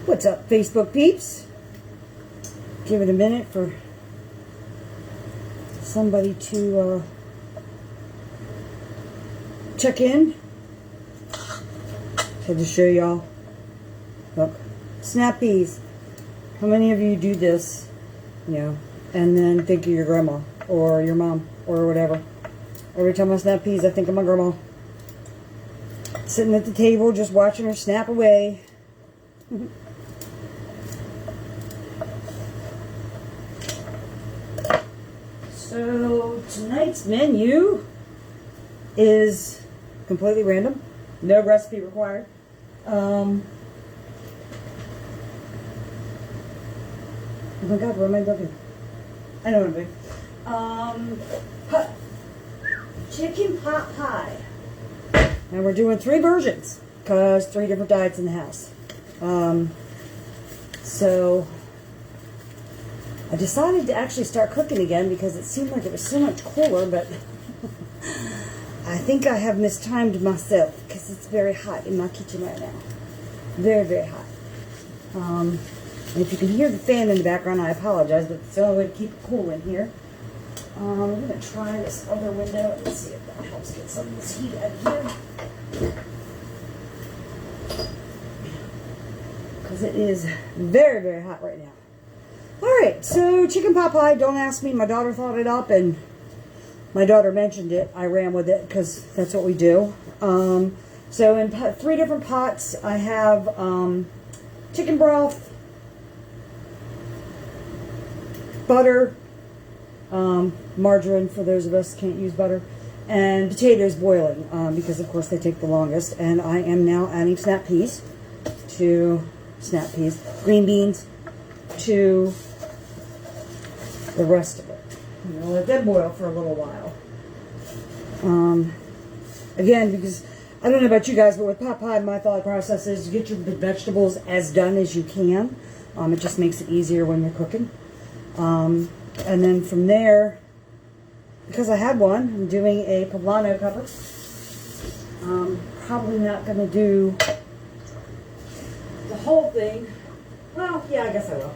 What's up, Facebook peeps? Give it a minute for somebody to check in. Had to show y'all. Look, snap peas. How many of you do this, you know, and then think of your grandma or your mom or whatever? Every time I snap peas, I think of my grandma. Sitting at the table, just watching her snap away. So, tonight's menu is completely random. No recipe required. Oh my God, where am I looking? I know what I'm doing. Chicken pot pie. And we're doing 3 versions because 3 different diets in the house. So I decided to actually start cooking again because it seemed like it was so much cooler, but I think I have mistimed myself because it's very hot in my kitchen right now. Very, very hot. And if you can hear the fan in the background, I apologize, but it's the only way to keep it cool in here. I'm going to try this other window and see if that helps get some of this heat out of here. Because it is very, very hot right now. Alright, so chicken pot pie, don't ask me. My daughter thought it up and my daughter mentioned it. I ran with it because that's what we do. So in 3 different pots, I have chicken broth, butter, margarine for those of us who can't use butter, and potatoes boiling because of course they take the longest. And I am now adding green beans to the rest of it. I'm gonna let them boil for a little while. Again, because I don't know about you guys, but with pot pie, my thought process is get your vegetables as done as you can. It just makes it easier when you're cooking. And then from there, because I had one, I'm doing a poblano pepper. Probably not going to do the whole thing. Well, yeah, I guess I will.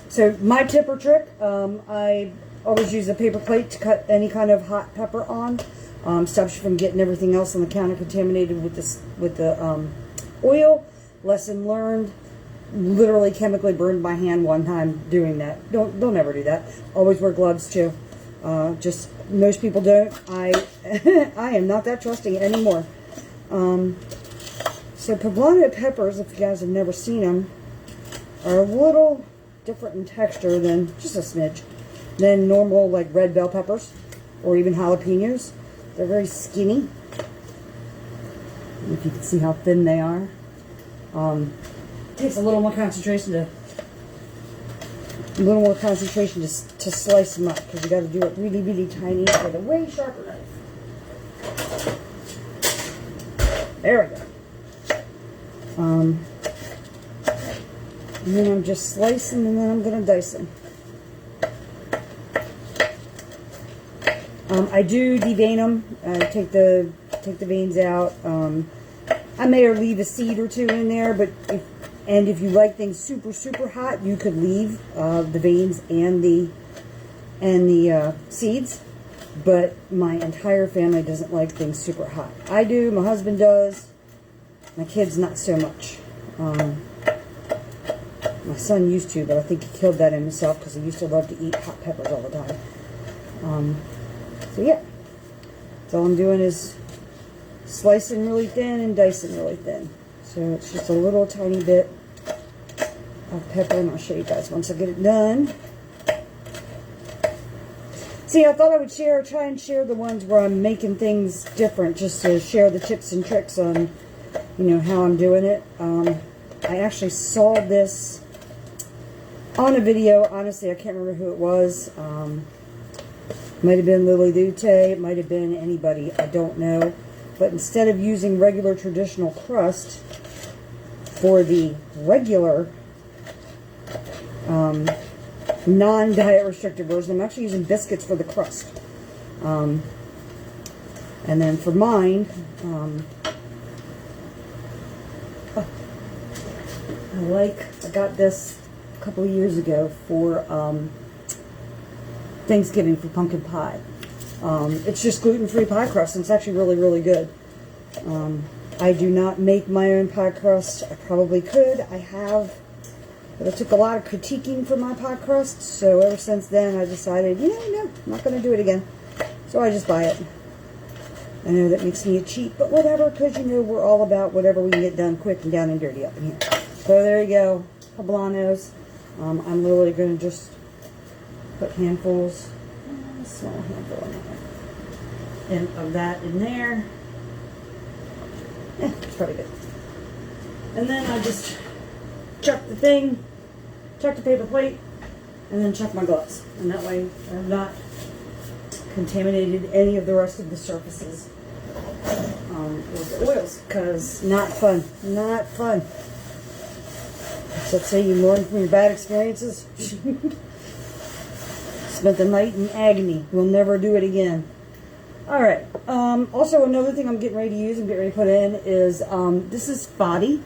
So my tip or trick, I always use a paper plate to cut any kind of hot pepper on. Stops you from getting everything else on the counter contaminated with the oil. Lesson learned. Literally chemically burned my hand one time doing that. Don't ever do that. Always wear gloves too. Just most people don't. I am not that trusting anymore. So poblano peppers, if you guys have never seen them, are a little different in texture than just a smidge than normal like red bell peppers or even jalapenos. They're very skinny. If you can see how thin they are. Takes a little more concentration to slice them up because you got to do it really, really tiny with a way sharper knife. There we go. And then I'm just slicing, and then I'm going to dice them. I do devein them. Take the veins out. I may leave a seed or 2 in there, but if you like things super, super hot, you could leave the veins and the seeds. But my entire family doesn't like things super hot. I do. My husband does. My kids not so much. My son used to, but I think he killed that in himself because he used to love to eat hot peppers all the time. So yeah, so all I'm doing is slicing really thin and dicing really thin. So it's just a little tiny bit of pepper, and I'll show you guys once I get it done. See, I thought I would try and share the ones where I'm making things different, just to share the tips and tricks on, you know, how I'm doing it. I actually saw this on a video. Honestly, I can't remember who it was. Might have been Lily Lute, it might have been anybody, I don't know. But instead of using regular traditional crust for the regular non-diet restricted version, I'm actually using biscuits for the crust. And then for mine, I got this a couple of years ago for Thanksgiving for pumpkin pie. It's just gluten-free pie crust, and it's actually really, really good. I do not make my own pie crust. I probably could. I have, but I took a lot of critiquing for my pie crust, so ever since then I decided, no, I'm not going to do it again. So I just buy it. I know that makes me a cheat, but whatever, because we're all about whatever we can get done quick and down and dirty up in here. So there you go, poblanos. I'm literally going to just put handfuls, a small handful in there, and of that in there. Yeah, it's probably good. And then I just chuck the thing, chuck the paper plate, and then chuck my gloves. And that way I've not contaminated any of the rest of the surfaces with the oils, because not fun. Not fun. So let's say you learn from your bad experiences. Spent the night in agony. We'll never do it again. Alright, also another thing I'm getting ready to use and getting ready to put in is, this is FODdy.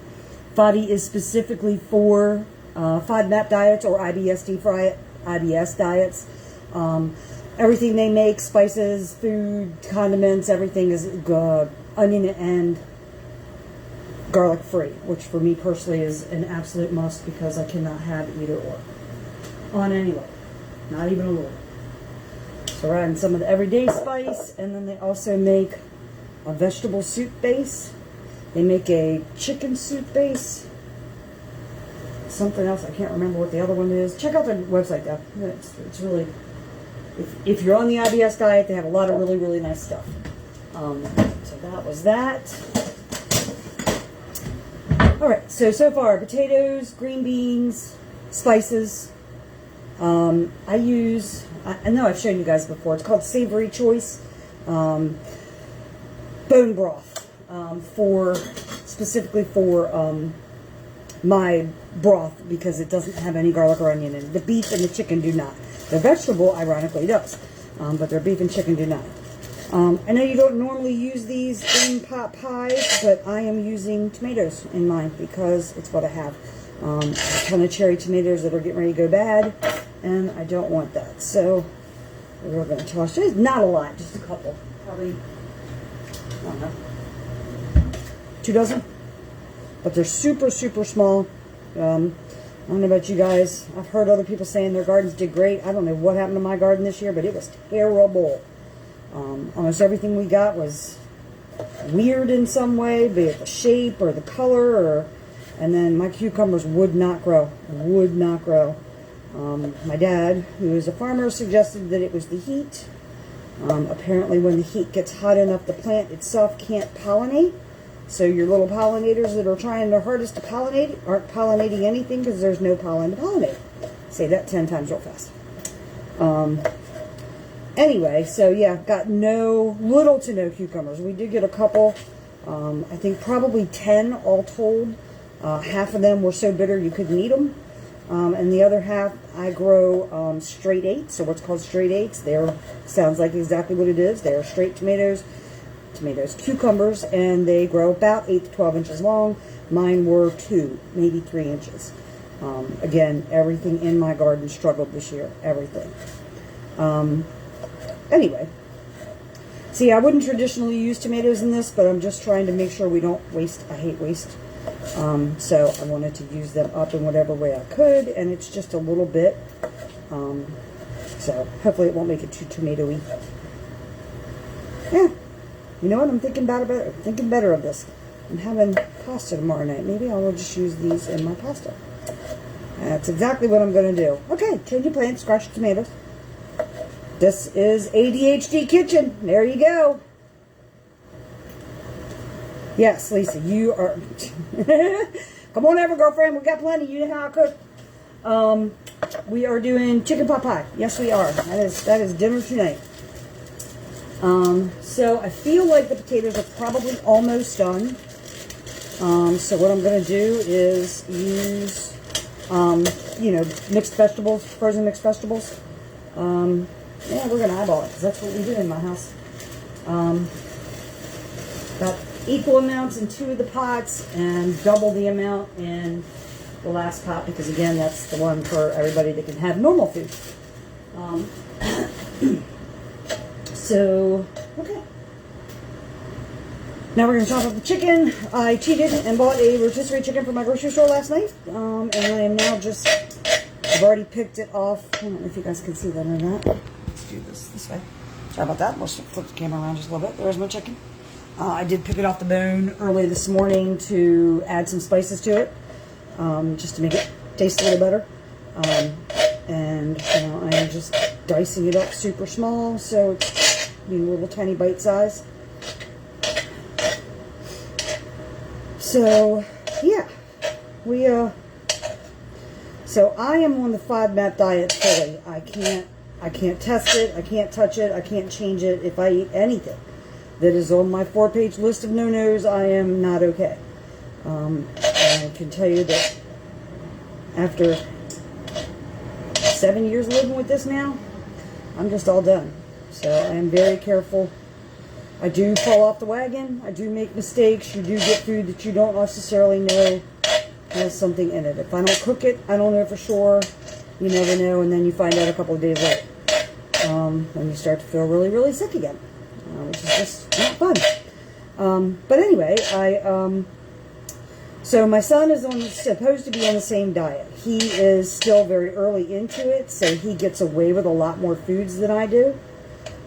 FODdy is specifically for FODMAP diets or IBS for IBS diets. Everything they make, spices, food, condiments, everything is onion and garlic free, which for me personally is an absolute must because I cannot have either or on any level, not even a little. So we're adding some of the everyday spice, and then they also make a vegetable soup base. They make a chicken soup base. Something else, I can't remember what the other one is. Check out their website though. It's really, if you're on the IBS diet, they have a lot of really, really nice stuff. So that was that. Alright, so far, potatoes, green beans, spices. I know I've shown you guys before. It's called Savory Choice bone broth specifically for my broth, because it doesn't have any garlic or onion in it. The beef and the chicken do not. The vegetable, ironically, does, but their beef and chicken do not. I know you don't normally use these in pot pies, but I am using tomatoes in mine because it's what I have. A ton of cherry tomatoes that are getting ready to go bad, and I don't want that. So we're going to toss it. Not a lot, just a couple. Probably, I don't know, 2 dozen. But they're super, super small. I don't know about you guys. I've heard other people saying their gardens did great. I don't know what happened to my garden this year, but it was terrible. Almost everything we got was weird in some way, be it the shape or the color, and then my cucumbers would not grow. Would not grow. My dad, who is a farmer, suggested that it was the heat. Apparently when the heat gets hot enough, the plant itself can't pollinate. So your little pollinators that are trying their hardest to pollinate aren't pollinating anything because there's no pollen to pollinate. Say that 10 times real fast. Anyway, so yeah, got little to no cucumbers. We did get a couple, I think probably 10 all told. Half of them were so bitter you couldn't eat them. And the other half, I grow straight 8. So what's called straight 8s, they're, sounds like exactly what it is. They're straight tomatoes, cucumbers, and they grow about 8 to 12 inches long. Mine were 2, maybe 3 inches. Again, everything in my garden struggled this year. Everything. Anyway, see, I wouldn't traditionally use tomatoes in this, but I'm just trying to make sure we don't waste. I hate waste. So I wanted to use them up in whatever way I could, and it's just a little bit. So hopefully it won't make it too tomatoey. Yeah, you know what? I'm thinking better of this. I'm having pasta tomorrow night. Maybe I will just use these in my pasta. That's exactly what I'm going to do. Okay, change your plants, scratch your tomatoes. This is ADHD Kitchen. There you go. Yes, Lisa, you are... Come on over, girlfriend. We got plenty. You know how I cook. We are doing chicken pot pie. Yes, we are. That is dinner tonight. So I feel like the potatoes are probably almost done. So what I'm going to do is use, mixed vegetables, frozen mixed vegetables. Yeah, we're going to eyeball it because that's what we do in my house. About equal amounts in 2 of the pots and double the amount in the last pot, because again, that's the one for everybody that can have normal food. So, okay. Now we're going to chop up the chicken. I cheated and bought a rotisserie chicken from my grocery store last night. And I am now just, I've already picked it off. I don't know if you guys can see that or not. Let's do this way. Sorry about that. Let's flip the camera around just a little bit. There's my chicken. I did pick it off the bone early this morning to add some spices to it. Just to make it taste a little better. And you know, I am just dicing it up super small, so it's a little tiny bite size. So yeah, so I am on the FODMAP diet fully. I can't test it, I can't touch it, I can't change it. If I eat anything that is on my 4-page list of no-nos, I am not okay. I can tell you that after 7 years living with this now, I'm just all done. So I am very careful. I do fall off the wagon. I do make mistakes. You do get food that you don't necessarily know has something in it. If I don't cook it, I don't know for sure. You never know, and then you find out a couple of days later. When you start to feel really, really sick again, which is just not fun. But anyway, so my son is supposed to be on the same diet. He is still very early into it, so he gets away with a lot more foods than I do.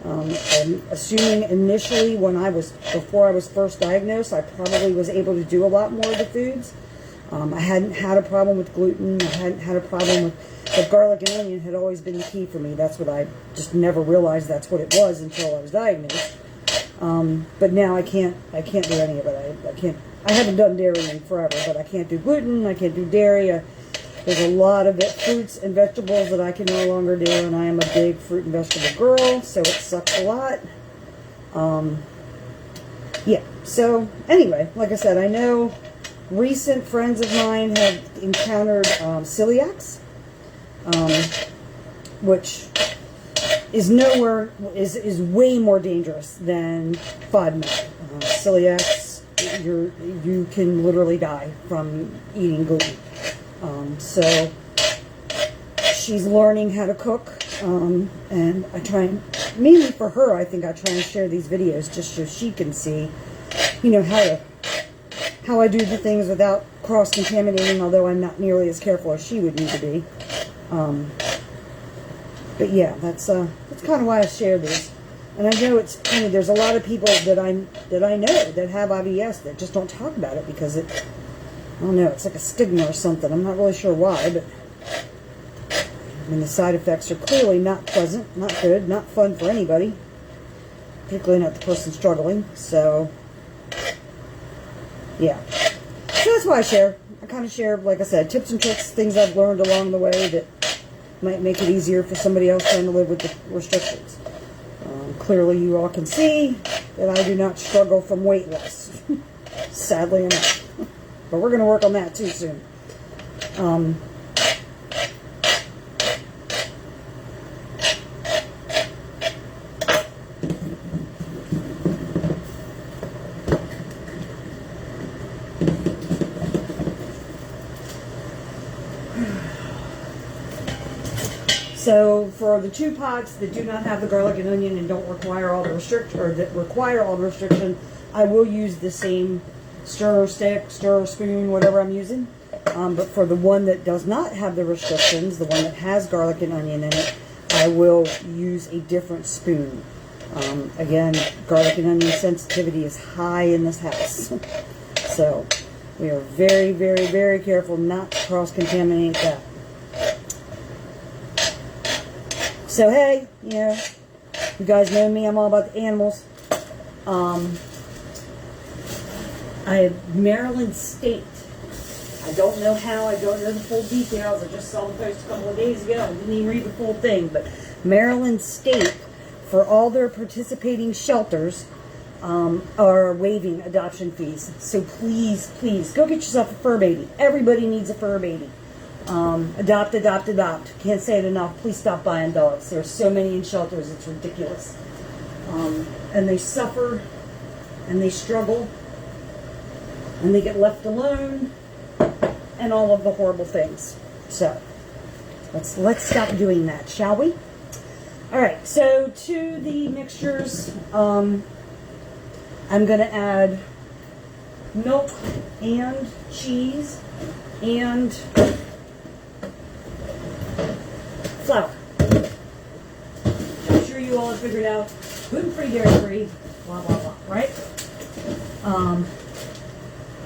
I'm assuming initially before I was first diagnosed, I probably was able to do a lot more of the foods. I hadn't had a problem with gluten. I hadn't had a problem but garlic and onion had always been the key for me. That's what I just never realized that's what it was until I was diagnosed. But now I can't do any of it. I haven't done dairy in forever, but I can't do gluten. I can't do dairy. There's a lot of fruits and vegetables that I can no longer do, and I am a big fruit and vegetable girl, so it sucks a lot. Yeah, so anyway, like I said, I know recent friends of mine have encountered celiacs, which is is way more dangerous than FODMAP. Celiacs, you can literally die from eating gluten. So she's learning how to cook, and I try and, mainly for her, I think I try and share these videos just so she can see, how I do the things without cross-contaminating, although I'm not nearly as careful as she would need to be. But yeah, that's kind of why I share these. And I know it's funny, there's a lot of people that I know that have IBS that just don't talk about it because I don't know, it's like a stigma or something. I'm not really sure why, but the side effects are clearly not pleasant, not good, not fun for anybody, particularly not the person struggling. So, yeah. So that's why I share. I kind of share, like I said, tips and tricks, things I've learned along the way that might make it easier for somebody else trying to live with the restrictions. Clearly, you all can see that I do not struggle from weight loss, sadly enough. But we're going to work on that too soon. So for the 2 pots that do not have the garlic and onion and don't require all the restriction, I will use the same stir stick, stir spoon, whatever I'm using. But for the one that does not have the restrictions, the one that has garlic and onion in it, I will use a different spoon. Again, garlic and onion sensitivity is high in this house. So we are very, very, very careful not to cross-contaminate that. So hey, you guys know me, I'm all about the animals. I have Maryland State. I don't know how, I don't know the full details. I just saw the post a couple of days ago. I didn't even read the full thing, but Maryland State, for all their participating shelters, are waiving adoption fees. So please, please, go get yourself a fur baby. Everybody needs a fur baby. Adopt, adopt, adopt. Can't say it enough. Please stop buying dogs. There's so many in shelters, it's ridiculous. And they suffer, and they struggle, and they get left alone, and all of the horrible things. So let's stop doing that, shall we? All right. So to the mixtures, I'm going to add milk and cheese and flour. I'm sure you all have figured out gluten-free, dairy-free, blah, blah, blah, right?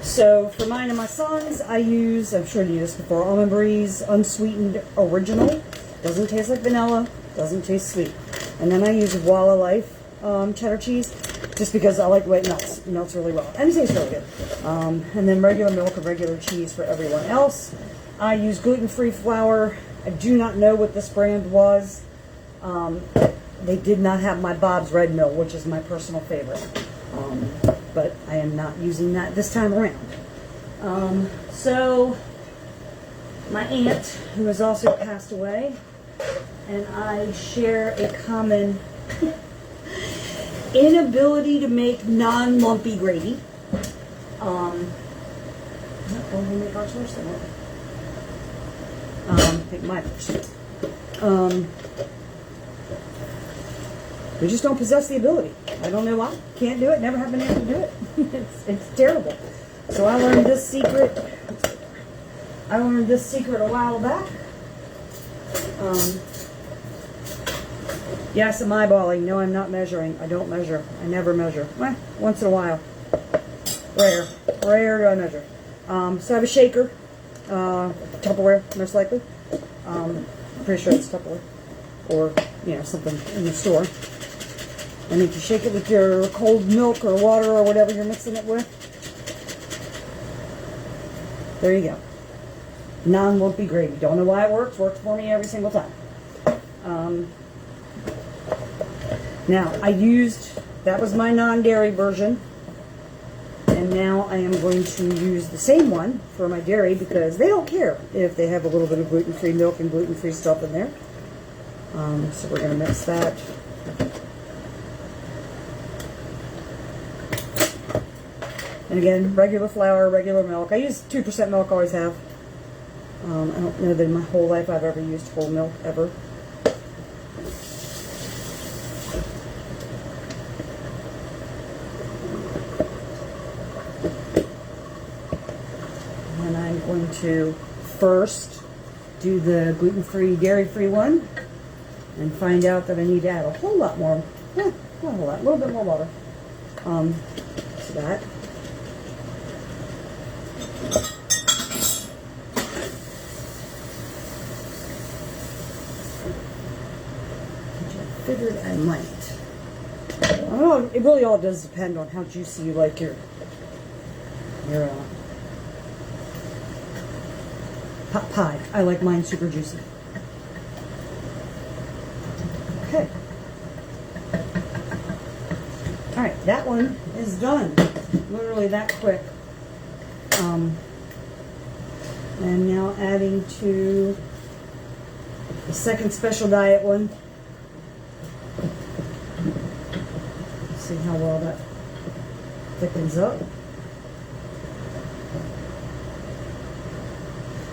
So for mine and my sons, I use, I'm sure you used this before, Almond Breeze Unsweetened Original. Doesn't taste like vanilla, doesn't taste sweet. And then I use Walla Life cheddar cheese, just because I like the way it melts. It melts really well. And it tastes really good. And then regular milk or regular cheese for everyone else. I use gluten-free flour. I do not know what this brand was. They did not have my Bob's Red Mill, which is my personal favorite. But I am not using that this time around. So my aunt, who has also passed away, and I share a common inability to make non-lumpy gravy. When we make ours first, I think mine first. We just don't possess the ability. I don't know why. Can't do it. Never have been able to do it. It's terrible. So I learned this secret. A while back. Yes, I'm eyeballing. No, I'm not measuring. I don't measure. I never measure. Well, once in a while. Rare do I measure. So I have a shaker. Tupperware, most likely. I'm pretty sure it's Tupperware. Or, something in the store. And if you shake it with your cold milk or water or whatever you're mixing it with, there you go. Non-lumpy gravy. Don't know why it works. Works for me every single time. Now, that was my non-dairy version. And now I am going to use the same one for my dairy because they don't care if they have a little bit of gluten-free milk and gluten-free stuff in there. So we're going to mix that. And again, regular flour, regular milk. I use 2% milk, always have. I don't know that in my whole life I've ever used whole milk, ever. And I'm going to first do the gluten-free, dairy-free one and find out that I need to add a whole lot more, not a whole lot, a little bit more water to that. Figured I might. I don't know, it really all does depend on how juicy you like your pot pie. I like mine super juicy. Okay. Alright, that one is done. Literally that quick. And now adding to the second special diet one. See how well that thickens up.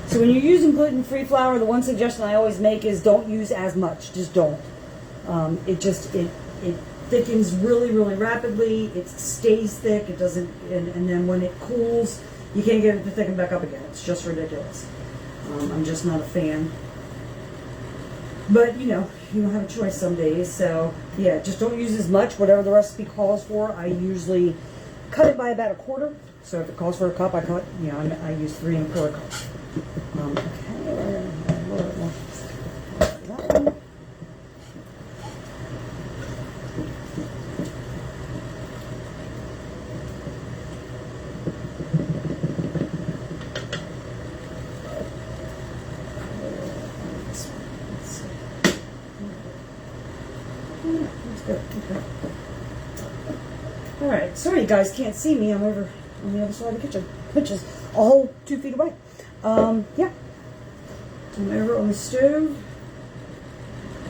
So when you're using gluten-free flour, the one suggestion I always make is don't use as much. Just don't. It thickens really, really rapidly. It stays thick. It doesn't, and then when it cools, you can't get it to thicken back up again. It's just ridiculous. I'm just not a fan. But, you don't have a choice some days. So, yeah, just don't use as much. Whatever the recipe calls for, I usually cut it by about a quarter. So if it calls for a cup, I use 3 1/4 cups. Okay, we're going to add a little bit more. That one. Alright, sorry you guys can't see me. I'm over on the other side of the kitchen, which is a whole 2 feet away. Yeah. I'm over on the stove.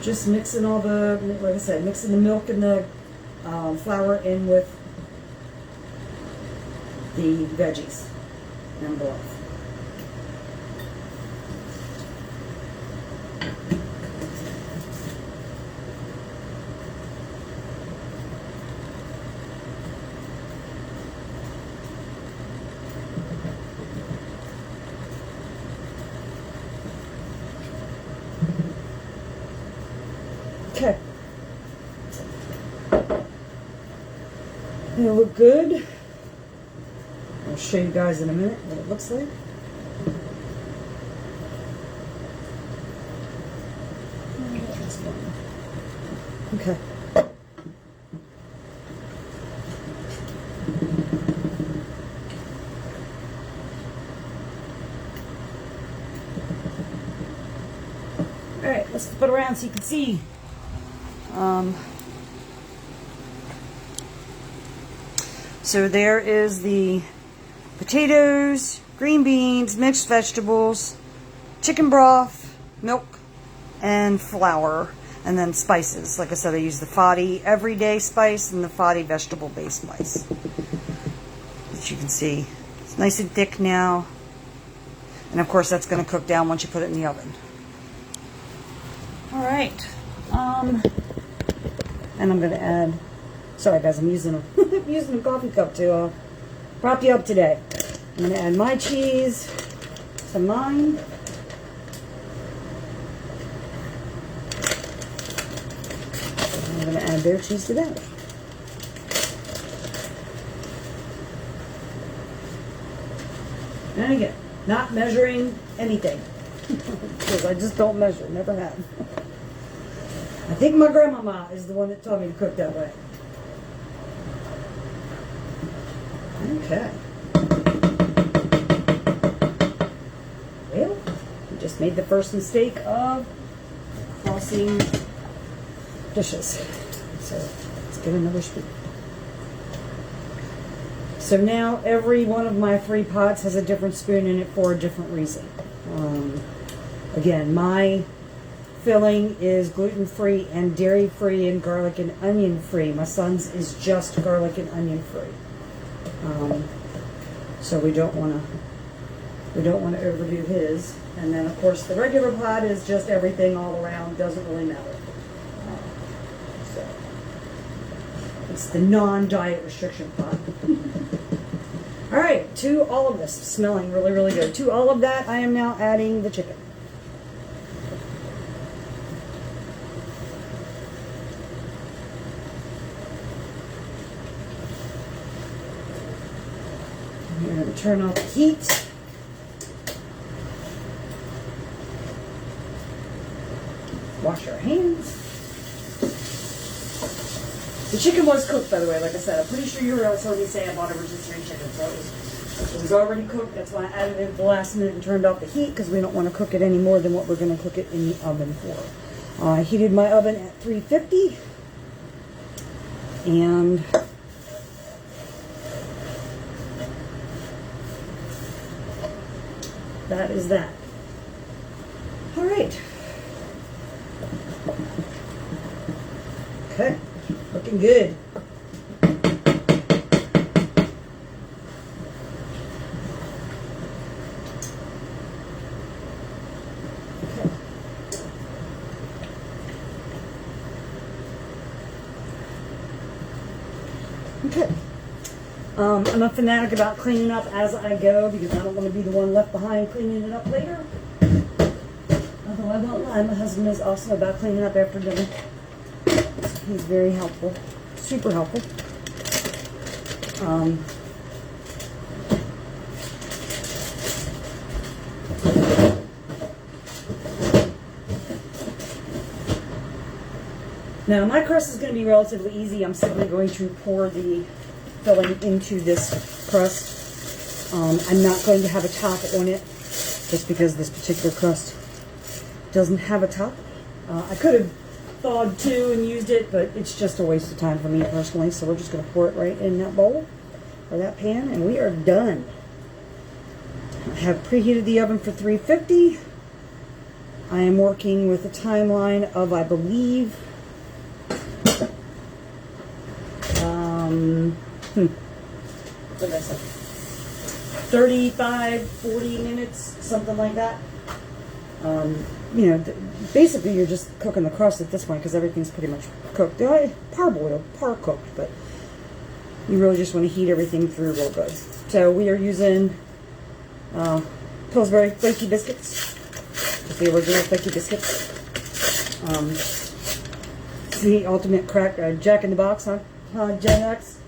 Just mixing all the, like I said, mixing the milk and the flour in with the veggies and broth. Okay. It'll look good. I'll show you guys in a minute what it looks like. Okay. All right, let's flip it around so you can see. So there is the potatoes, green beans, mixed vegetables, chicken broth, milk, and flour, and then spices. Like I said, I use the Fadi everyday spice and the Fadi vegetable-based spice. As you can see, it's nice and thick now. And of course, that's going to cook down once you put it in the oven. All right. And I'm going to add, sorry guys, I'm using a coffee cup to prop you up today. I'm going to add my cheese to mine. I'm going to add their cheese to that. And again, not measuring anything. Because I just don't measure, never have. I think my grandmama is the one that taught me to cook that way. Okay. Well, we just made the first mistake of crossing dishes. So let's get another spoon. So now every one of my 3 pots has a different spoon in it for a different reason. Again, my filling is gluten-free and dairy-free and garlic and onion-free. My son's is just garlic and onion-free. So we don't want to overdo his. And then of course the regular pot is just everything all around, doesn't really matter. So it's the non-diet restriction pot. All right, to all of this, smelling really, really good. To all of that, I am now adding the chicken. We're going to turn off the heat. Wash our hands. The chicken was cooked, by the way, like I said. I'm pretty sure you were also me say I bought a rotisserie chicken, so it was already cooked. That's why I added it at the last minute and turned off the heat, because we don't want to cook it any more than what we're going to cook it in the oven for. I heated my oven at 350, and that is that. All right. Okay. Looking good. Okay. I'm a fanatic about cleaning up as I go because I don't want to be the one left behind cleaning it up later. Although I won't lie, my husband is also about cleaning up after dinner. He's very helpful, super helpful. Now my crust is going to be relatively easy. I'm simply going to pour the filling into this crust. I'm not going to have a top on it just because this particular crust doesn't have a top. I could have thawed two and used it, but it's just a waste of time for me personally, so we're just going to pour it right in that bowl or that pan, and we are done. I have preheated the oven for 350. I am working with a timeline of, I believe, what did I say? 35, 40 minutes, something like that. You know, basically you're just cooking the crust at this point because everything's pretty much cooked. Parboiled, par cooked, but you really just want to heat everything through real good. So we are using Pillsbury flaky biscuits, just the original flaky biscuits. It's the ultimate crack Jack in the Box, huh? Gen X.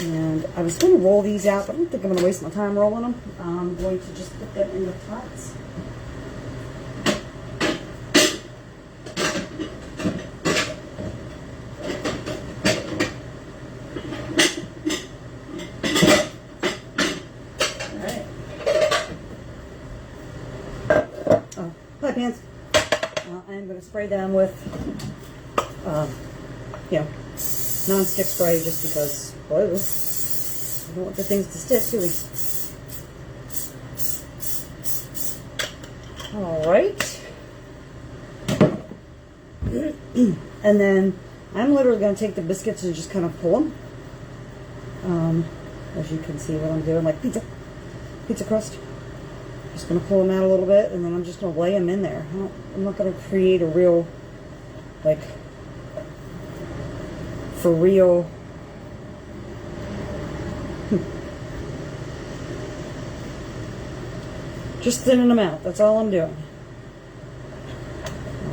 And I was going to roll these out, but I don't think I'm going to waste my time rolling them. I'm going to just put them in the pots. Alright. Oh, hi pants. I'm going to spray them with, you know, non-stick spray just because, well, we don't want the things to stick, do we? Alright. And then I'm literally going to take the biscuits and just kind of pull them. As you can see what I'm doing, like pizza crust. Just going to pull them out a little bit, and then I'm just going to lay them in there. I'm not going to create a real, like, for real. Just thinning them out. That's all I'm doing.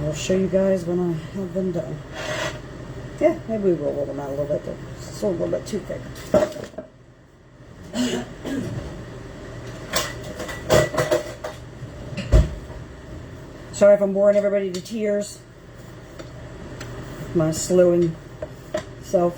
I'll show you guys when I have them done. Yeah, maybe we will roll them out a little bit. They're still a little bit too thick. Sorry if I'm boring everybody to tears. My slowing self.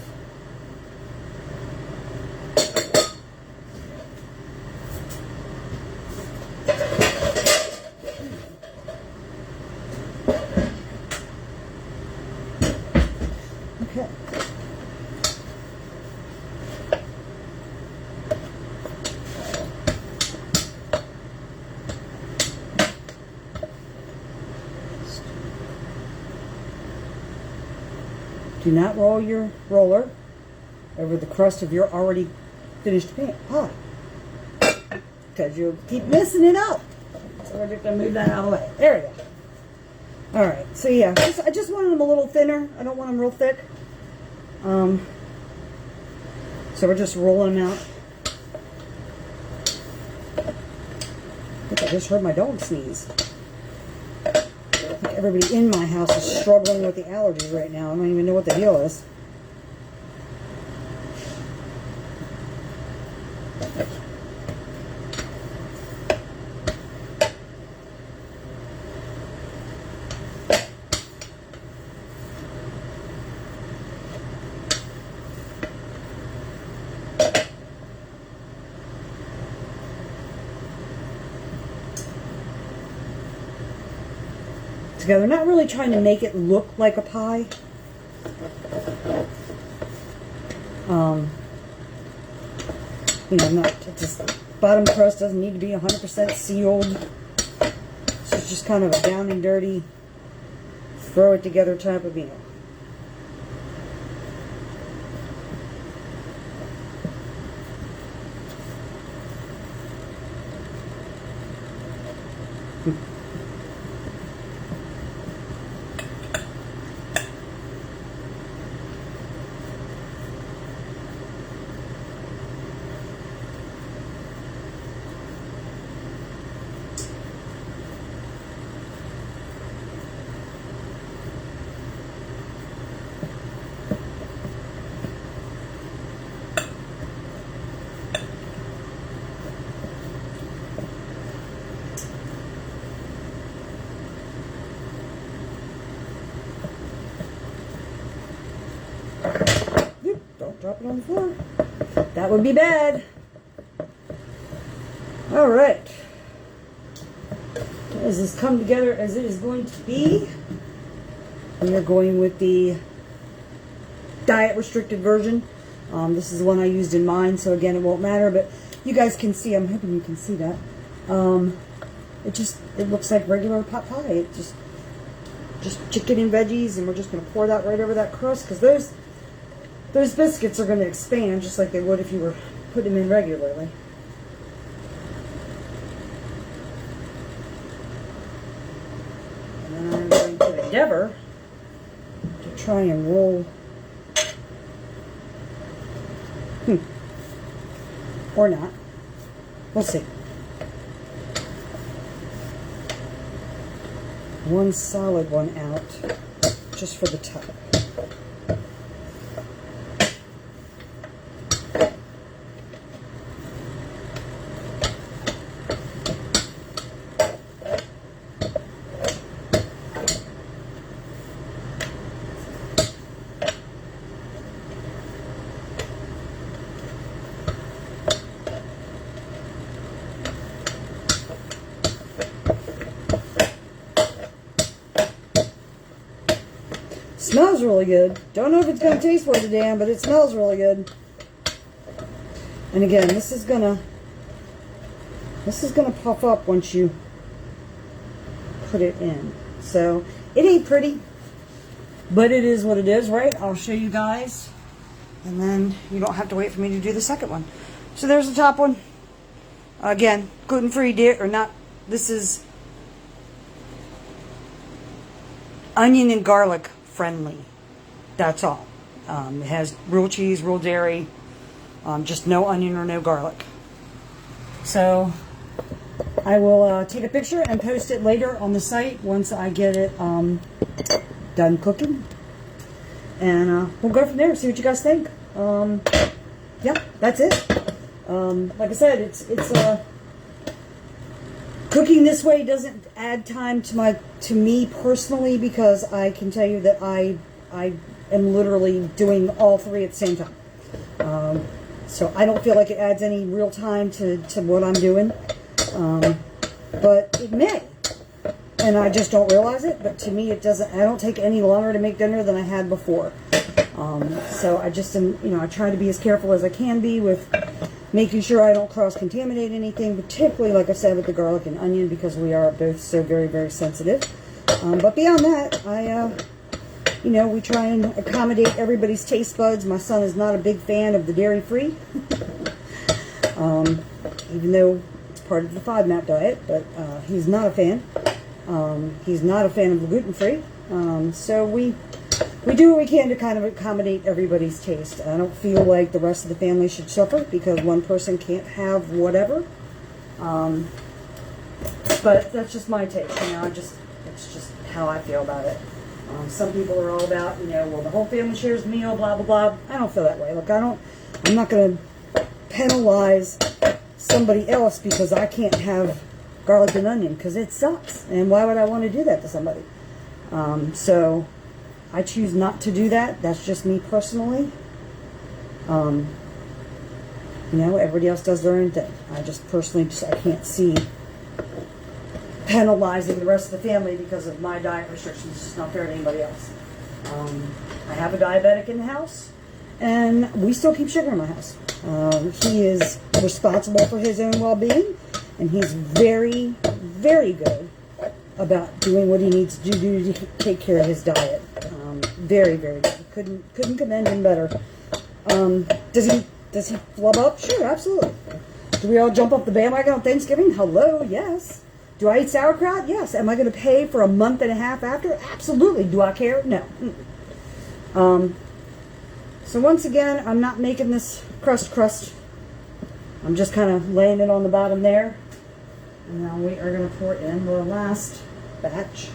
Okay. Do not roll your roller over the crust of your already finished pie, because you'll keep messing it up. So we're just going to move that out of the way. There we go. Alright, so yeah, I just wanted them a little thinner. I don't want them real thick. So we're just rolling them out. I think I just heard my dog sneeze. I think everybody in my house is struggling with the allergies right now. I don't even know what the deal is. Together, not really trying to make it look like a pie. You know, not just bottom crust doesn't need to be 100% sealed. So it's just kind of a down and dirty, throw it together type of meal. Don't drop it on the floor. That would be bad. Alright. As this come together as it is going to be, we are going with the diet restricted version. This is the one I used in mine, so again it won't matter, but you guys can see, I'm hoping you can see that. It looks like regular pot pie. It just chicken and veggies, and we're just going to pour that right over that crust, because those biscuits are going to expand just like they would if you were putting them in regularly. And then I'm going to endeavor to try and roll. Or not. We'll see. One solid one out, just for the top. Smells really good. Don't know if it's going to taste worth a damn, but it smells really good. And again, this is gonna puff up once you put it in. So it ain't pretty, but it is what it is, right? I'll show you guys, and then you don't have to wait for me to do the second one. So there's the top one. Again, gluten-free or not. This is onion and garlic friendly. That's all. It has real cheese, real dairy, just no onion or no garlic. So I will take a picture and post it later on the site once I get it done cooking, and we'll go from there. See what you guys think. Yeah, that's it. Like I said, it's cooking this way doesn't add time to me personally, because I can tell you that I am literally doing all three at the same time. So I don't feel like it adds any real time to what I'm doing. But it may. And I just don't realize it. But to me, it doesn't. I don't take any longer to make dinner than I had before. So I just am, I try to be as careful as I can be with making sure I don't cross-contaminate anything, particularly, like I said, with the garlic and onion, because we are both so very, very sensitive. But beyond that, we try and accommodate everybody's taste buds. My son is not a big fan of the dairy-free, even though it's part of the FODMAP diet, but he's not a fan. He's not a fan of the gluten-free. So we do what we can to kind of accommodate everybody's taste. I don't feel like the rest of the family should suffer because one person can't have whatever. But that's just my take. It's just how I feel about it. Some people are all about, well, the whole family shares the meal, blah, blah, blah. I don't feel that way. Look, I'm not going to penalize somebody else because I can't have garlic and onion, because it sucks. And why would I want to do that to somebody? So I choose not to do that. That's just me personally. Everybody else does their own thing. I just personally I can't see penalizing the rest of the family because of my diet restrictions. It's just not fair to anybody else. I have a diabetic in the house, and we still keep sugar in my house. He is responsible for his own well-being, and he's very, very good about doing what he needs to do to take care of his diet. Very, very good. Couldn't commend him better. Does he flub up? Sure, absolutely. Do we all jump up the bandwagon on Thanksgiving? Hello, yes. Do I eat sauerkraut? Yes. Am I going to pay for a month and a half after? Absolutely. Do I care? No. So once again, I'm not making this crust. I'm just kind of laying it on the bottom there. And now we are going to pour in the last batch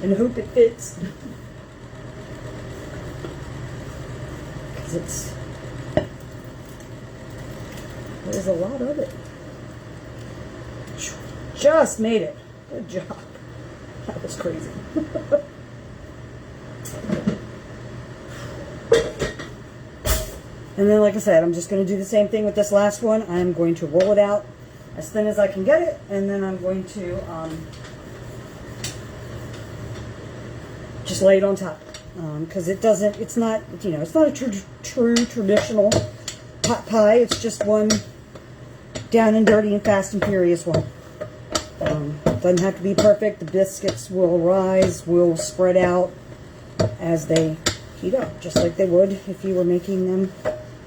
and hope it fits. Because there's a lot of it. Just made it. Good job. That was crazy. And then, like I said, I'm just going to do the same thing with this last one. I'm going to roll it out as thin as I can get it, and then I'm going to just lay it on top, because it's not a true traditional pot pie. It's just one down and dirty and fast and furious one. Doesn't have to be perfect. The biscuits will rise, will spread out as they heat up, just like they would if you were making them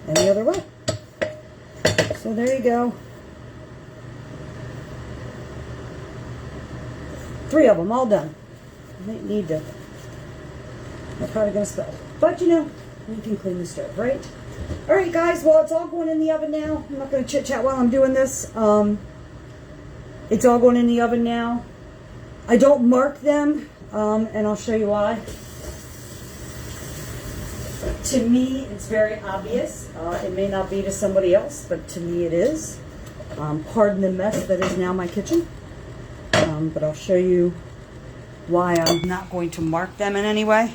any other way. So there you go. 3 of them, all done. I might need to. I'm probably going to spill. But, you know, you can clean the stove, right? All right, guys. Well, it's all going in the oven now. I'm not going to chit-chat while I'm doing this. It's all going in the oven now. I don't mark them, and I'll show you why. To me, it's very obvious. It may not be to somebody else, but to me it is. Pardon the mess that is now my kitchen. But I'll show you why I'm not going to mark them in any way.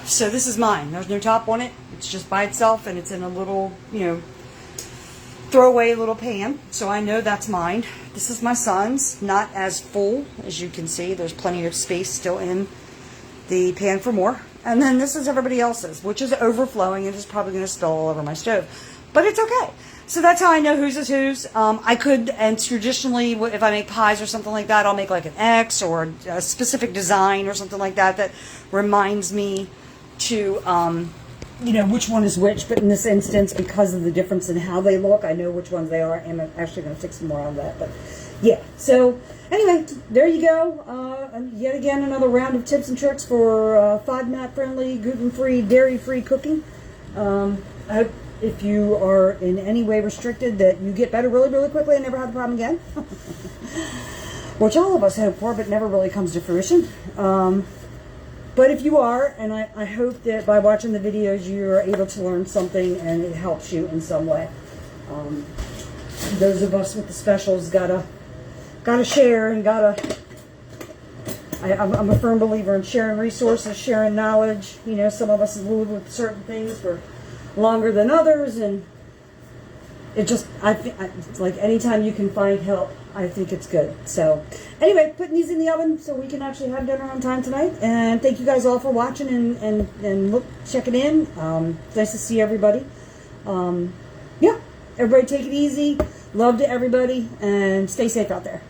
So this is mine. There's no top on it. It's just by itself, and it's in a little, you know, throwaway little pan. So I know that's mine. This is my son's. Not as full, as you can see. There's plenty of space still in the pan for more. And then this is everybody else's, which is overflowing and is probably going to spill all over my stove. But it's okay. So that's how I know whose is whose. I could, and traditionally, if I make pies or something like that, I'll make like an X or a specific design or something like that that reminds me to, you know, which one is which. But in this instance, because of the difference in how they look, I know which ones they are. I'm actually going to fix some more on that. But yeah, so anyway, there you go. Yet again, another round of tips and tricks for FODMAP-friendly, gluten-free, dairy-free cooking. I hope if you are in any way restricted that you get better really, really quickly and never have the problem again. Which all of us hope for, but never really comes to fruition. But if you are, and I hope that by watching the videos you're able to learn something and it helps you in some way. Those of us with the specials gotta share and I'm a firm believer in sharing resources, sharing knowledge. You know, some of us have lived with certain things for longer than others, and it just, it's like anytime you can find help, I think it's good. So anyway, putting these in the oven so we can actually have dinner on time tonight. And thank you guys all for watching and checking in. It's nice to see everybody. Yeah, everybody take it easy. Love to everybody, and stay safe out there.